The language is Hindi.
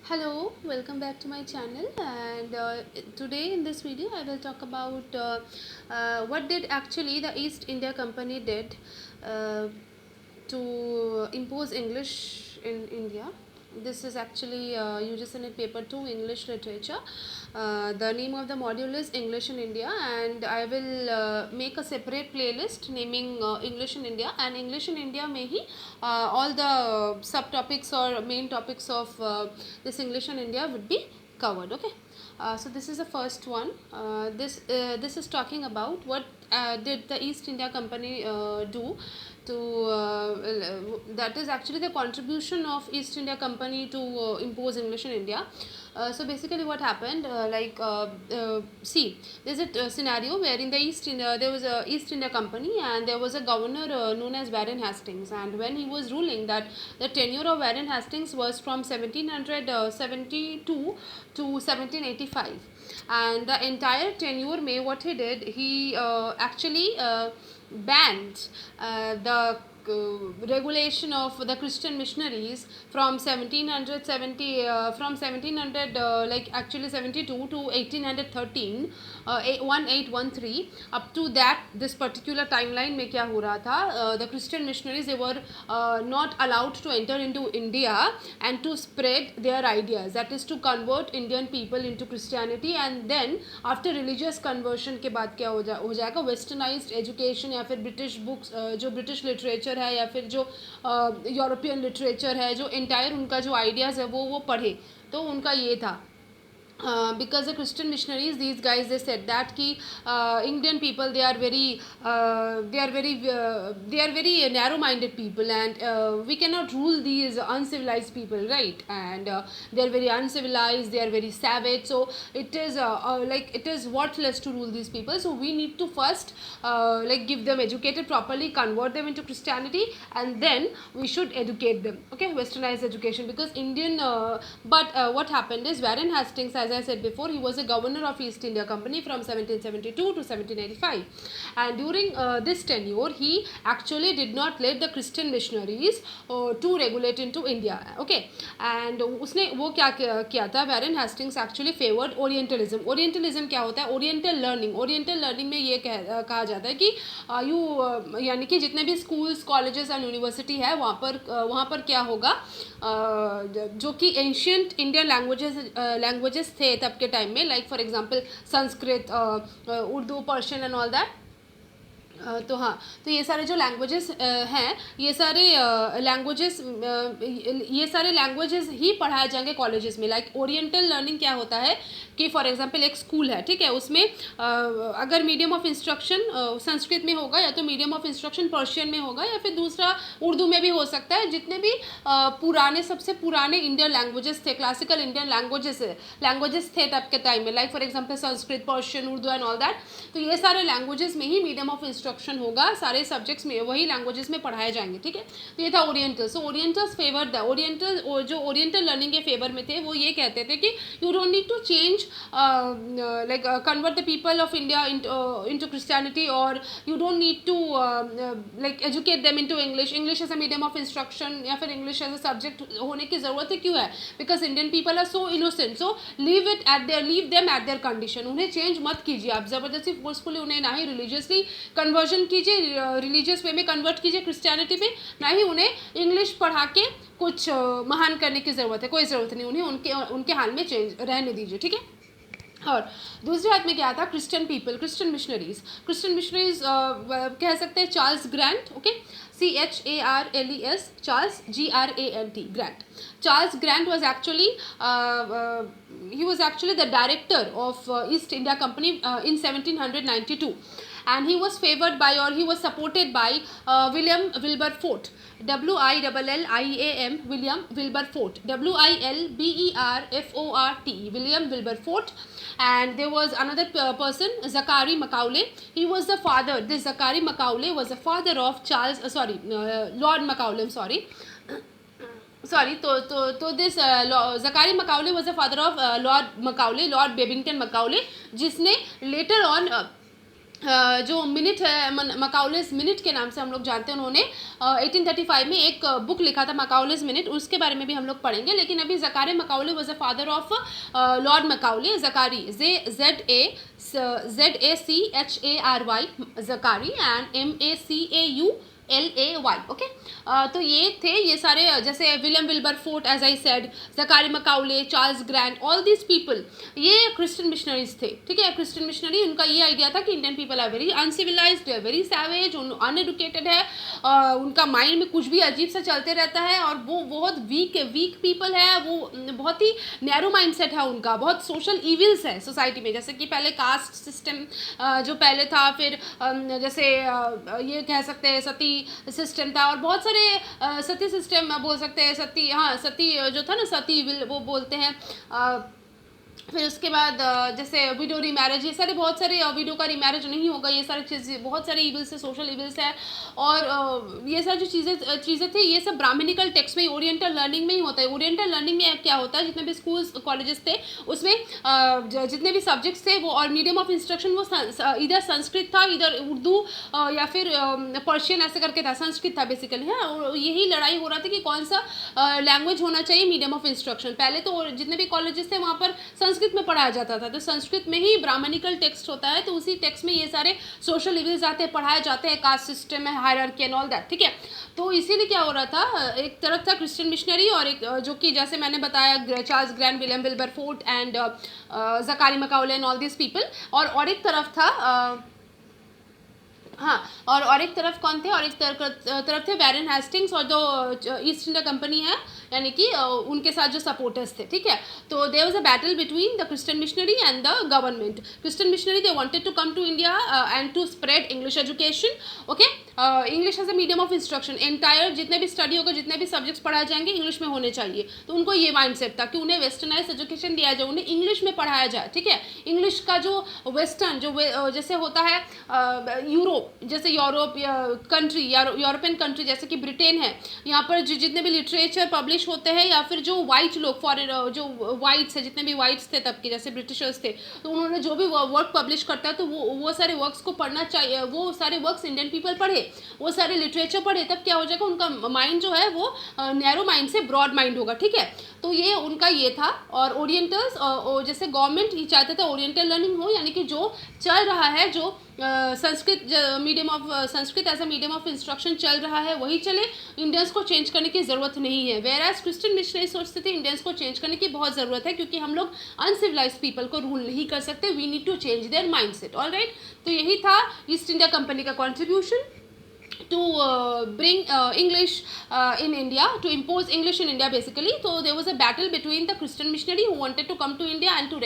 Hello, welcome back to my channel. And today in this video I will talk about what did actually the East India Company did uh, to impose English in India. This is actually UGC NET paper 2 English literature. The name of the module is English in India, and I will make a separate playlist naming English in India, and English in India may he all the subtopics or main topics of this English in India would be covered. Okay. So this is the first one. This is talking about what did the East India Company do to that is actually the contribution of East India Company to impose English in India. So basically what happened, see, there's a scenario where in the East India there was a East India Company, and there was a governor known as Warren Hastings, and when he was ruling, that the tenure of Warren Hastings was from 1772 to 1785, and the entire tenure may what he did, he actually banned the regulation of the Christian missionaries from 1770 from 1700 like actually 72 to 1813 1813 up to that this particular timeline में क्या हो रहा था, the Christian missionaries, they were not allowed to enter into India and to spread their ideas, that is to convert Indian people into Christianity, and then after religious conversion के बाद क्या हो जाएगा, westernized education या फिर British books, जो British literature है या फिर जो यूरोपियन लिटरेचर है, जो एंटायर उनका जो आइडियाज़ है वो पढ़े, तो उनका ये था. Because the Christian missionaries, these guys, they said that ki Indian people, they are very narrow minded people, and we cannot rule these uncivilized people, right? And they are very uncivilized, they are very savage, so it is it is worthless to rule these people. So we need to first give them educated properly, convert them into Christianity, and then we should educate them. Okay, westernized education, because Indian but what happened is Warren Hastings, as I said before, he was a governor of East India Company from 1772 to 1785, and during this tenure he actually did not let the Christian missionaries to regulate into India. Okay, and उसने वो क्या किया था, Warren Hastings actually favored Orientalism. Orientalism क्या होता है? Oriental learning. Oriental learning में ये कहा जाता है कि यानी कि जितने भी schools, colleges and university है, वहाँ पर क्या होगा, जो कि एंशियंट इंडियन लैंग्वेजेस थे तब के टाइम में, like for example Sanskrit, Urdu, Persian and all that. तो हाँ, तो ये सारे जो लैंग्वेजेस हैं, ये सारे लैंग्वेजेस ही पढ़ाए जाएंगे कॉलेजेस में. लाइक ओरिएंटल लर्निंग क्या होता है कि फॉर एग्जांपल एक स्कूल है, ठीक है, उसमें अगर मीडियम ऑफ इंस्ट्रक्शन संस्कृत में होगा, या तो मीडियम ऑफ इंस्ट्रक्शन पर्शियन में होगा, या फिर दूसरा उर्दू में भी हो सकता है. जितने भी सबसे पुराने इंडियन लैंग्वेजेस थे, क्लासिकल इंडियन लैंग्वेजेस थे तब के टाइम में, like for example Sanskrit, Persian, Urdu and all that, तो ये सारे लैंग्वेजेस में ही मीडियम ऑफ इंस्ट्रक्शन होगा, सारे सब्जेक्ट्स में वही लैंग्वेजेस में पढ़ाए जाएंगे. ठीक है, तो ये था oriental. So orientals favour the oriental, जो ओरिएंटल लर्निंग के फेवर में थे, वो ये कहते थे कि you don't need to change convert the people of India into Christianity, or you don't need to educate them into English as a medium of instruction, या फिर English as a subject होने की ज़रूरत है. क्यों है? Because Indian people are so innocent, so leave them at their condition. उन्हें change मत कीजिए आप ज़बरदस्ती, फोर्सफुली उन्हें ना ही रिलीजियसली कन्वर्जन कीजिए, रिलीजियस वे में कन्वर्ट कीजिए क्रिश्चियनिटी पे, ना ही उन्हें इंग्लिश पढ़ा के कुछ महान करने की ज़रूरत है. कोई ज़रूरत नहीं, उन्हें उनके हाल में चेंज रहने दीजिए. ठीक है. और दूसरे हाथ में क्या था, क्रिश्चियन पीपल, क्रिश्चियन मिशनरीज कह सकते हैं Charles grant. Okay, CHARLES, Charles GRANT, grant. Charles Grant was actually he was actually the director of East India Company in 1792, and he was favored by, or he was supported by William Wilberforce, WILLIAM, William Wilberforce, WILBERFORT, William Wilberforce. And there was another person, Zachary Macaulay. He was the father, this Zachary Macaulay was the father of Lord Macaulay, I'm sorry. तो this Zachary Macaulay was the father of Lord Macaulay, Lord Babington Macaulay, जिसने later on जो मिनट है, मकाउलेस मिनट के नाम से हम लोग जानते हैं, उन्होंने 1835 में एक बुक लिखा था मकाउलेस मिनट, उसके बारे में भी हम लोग पढ़ेंगे। लेकिन अभी Zachary Macaulay was a father of Lord Macaulay, Zachary ZACHARY Zachary and MACAULAY, okay. तो ये थे, ये सारे जैसे William Wilberforce, as I said, Zachary Macaulay, Charles Grant, all this people ये क्रिश्चियन मिशनरीज थे, ठीक है। क्रिश्चियन मिशनरी, उनका ये आइडिया था कि Indian people are very uncivilised, very savage, uneducated है, उनका माइंड में कुछ भी अजीब सा चलते रहता है, और वो बहुत वीक पीपल है, वो बहुत ही नैरो माइंडसेट है उनका, बहुत सोशल इविल्स है सोसाइटी में, जैसे कि पहले कास्ट सिस्टम जो पहले था, फिर जैसे ये कह सकते हैं सती सिस्टम था, और बहुत सारे सती सिस्टम बोल सकते हैं, सती, हाँ सती जो था ना, सती विल वो बोलते हैं। फिर उसके बाद जैसे विडो रीमैरेज, ये सारे बहुत सारे, विडो का रीमैरेज नहीं होगा, ये सारी चीज़ें, बहुत सारे इविल्स है, सोशल इविल्स है। और ये सारी जो चीज़ें थी, ये सब ब्राह्मणिकल टेक्स्ट में, ओरिएंटल लर्निंग में ही होता है। ओरिएंटल लर्निंग में क्या होता है, जितने भी स्कूल्स कॉलेजेस थे उसमें जितने भी सब्जेक्ट्स थे वो, और मीडियम ऑफ इंस्ट्रक्शन वो इधर संस्कृत था, इधर उर्दू या फिर पर्शियन ऐसे करके था, संस्कृत था बेसिकली, है। और यही लड़ाई हो रहा था कि कौन सा लैंग्वेज होना चाहिए मीडियम ऑफ इंस्ट्रक्शन। पहले तो जितने भी कॉलेजेस थे वहाँ पर संस्कृत में पढ़ाया जाता था, तो संस्कृत में ही ब्राह्मणिकल टेक्स्ट होता है, तो उसी टेक्स्ट में ये सारे सोशल इविल्स आते हैं, पढ़ाए जाते हैं, कास्ट सिस्टम है, हायरार्की एंड ऑल दैट, ठीक है। तो इसीलिए क्या हो रहा था, एक तरफ था क्रिश्चियन मिशनरी, और एक जो कि जैसे मैंने बताया Charles Grant, William Wilberforce and Zachary Macaulay and all this people, और एक तरफ था हाँ, और एक तरफ कौन थे, और एक तरफ थे वैरन हेस्टिंग्स, और जो ईस्ट इंडिया कंपनी है, यानी कि उनके साथ जो सपोर्टर्स थे, ठीक है। तो there was a battle between the Christian missionary and the government. Christian missionary they wanted to come to India and to spread English education, okay, English as a medium of instruction, entire जितने भी स्टडी होगा, जितने भी सब्जेक्ट्स पढ़ाए जाएंगे इंग्लिश में होने चाहिए। तो उनको ये माइंडसेट था कि उन्हें वेस्टर्नाइज एजुकेशन दिया जाए, उन्हें इंग्लिश में पढ़ाया जाए, ठीक है। इंग्लिश का जो वेस्टर्न जो जैसे होता है यूरोप, जैसे यूरोप कंट्री, यूरोपियन कंट्री जैसे कि ब्रिटेन है, यहाँ पर जितने भी लिटरेचर पब्लिश होते हैं, या फिर जो वाइट लोग, फॉरेन जो वाइट्स है, जितने भी वाइट्स थे तब के, जैसे ब्रिटिशर्स थे, तो उन्होंने जो भी वर्क पब्लिश करता है, तो वो सारे वर्क्स को पढ़ना चाहिए, वो सारे वर्क्स इंडियन पीपल पढ़े, वो सारे लिटरेचर पढ़े, तब क्या हो जाएगा, उनका माइंड जो है वो नैरो माइंड से ब्रॉड माइंड होगा, ठीक है। तो ये उनका ये था। और ओरिएंटल्स, जैसे गवर्नमेंट ही चाहते थे ओरिएंटल लर्निंग हो, यानी कि जो चल रहा है, जो Sanskrit medium of Sanskrit as a medium of instruction चल रहा है वही चले, इंडियंस को चेंज करने की ज़रूरत नहीं है। वेयर एज क्रिश्चियन मिशनरी सोचते थे इंडियंस को चेंज करने की बहुत ज़रूरत है, क्योंकि हम लोग अनसिविलाइज्ड पीपल को रूल नहीं कर सकते, we need to change their mindset, alright. तो यही था ईस्ट इंडिया कंपनी का contribution to bring English in India, to impose English in India basically. So there was a battle between the Christian missionary who wanted to come to India and to